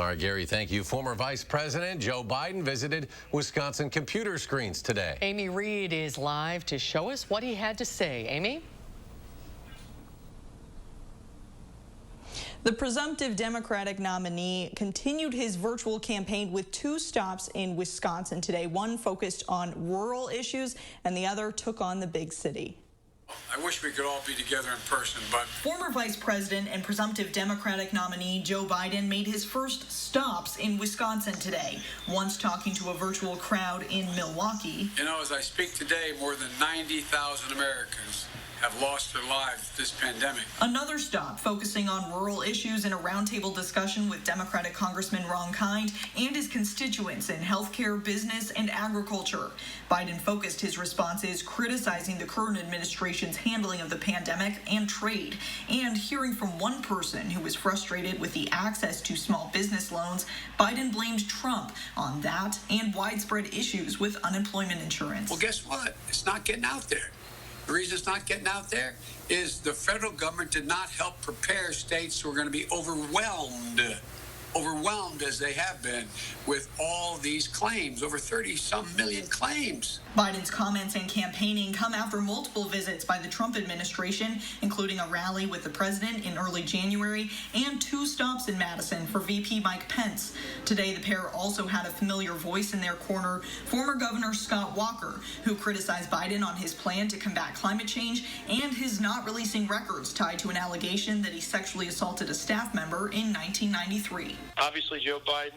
All right, Gary, thank you. Former Vice President Joe Biden visited Wisconsin computer screens today. Amy Reed is live to show us what he had to say. Amy? The presumptive Democratic nominee continued his virtual campaign with two stops in Wisconsin today. One focused on rural issues and the other took on the big city. I wish we could all be together in person, but... Former Vice President and presumptive Democratic nominee Joe Biden made his first stops in Wisconsin today, once talking to a virtual crowd in Milwaukee. You know, as I speak today, more than 90,000 Americans have lost their lives this pandemic. Another stop focusing on rural issues in a roundtable discussion with Democratic Congressman Ron Kind and his constituents in healthcare, business, and agriculture. Biden focused his responses criticizing the current administration's handling of the pandemic and trade, and hearing from one person who was frustrated with the access to small business loans. Biden blamed Trump on that and widespread issues with unemployment insurance. Well, guess what? It's not getting out there. The reason it's not getting out there is the federal government did not help prepare states who are going to be overwhelmed as they have been with all these claims, over 30-some million claims. Biden's comments and campaigning come after multiple visits by the Trump administration, including a rally with the president in early January and two stops in Madison for VP Mike Pence. Today, the pair also had a familiar voice in their corner, former Governor Scott Walker, who criticized Biden on his plan to combat climate change and his not releasing records tied to an allegation that he sexually assaulted a staff member in 1993. Obviously, Joe Biden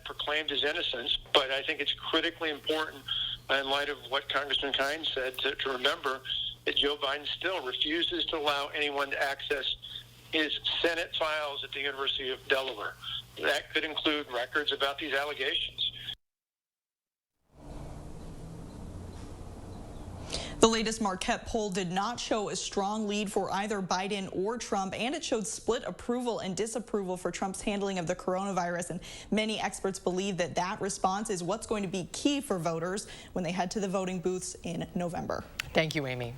proclaimed his innocence, but I think it's critically important in light of what Congressman Kind said to remember that Joe Biden still refuses to allow anyone to access his Senate files at the University of Delaware. That could include records about these allegations. The latest Marquette poll did not show a strong lead for either Biden or Trump, and it showed split approval and disapproval for Trump's handling of the coronavirus. And many experts believe that that response is what's going to be key for voters when they head to the voting booths in November. Thank you, Amy.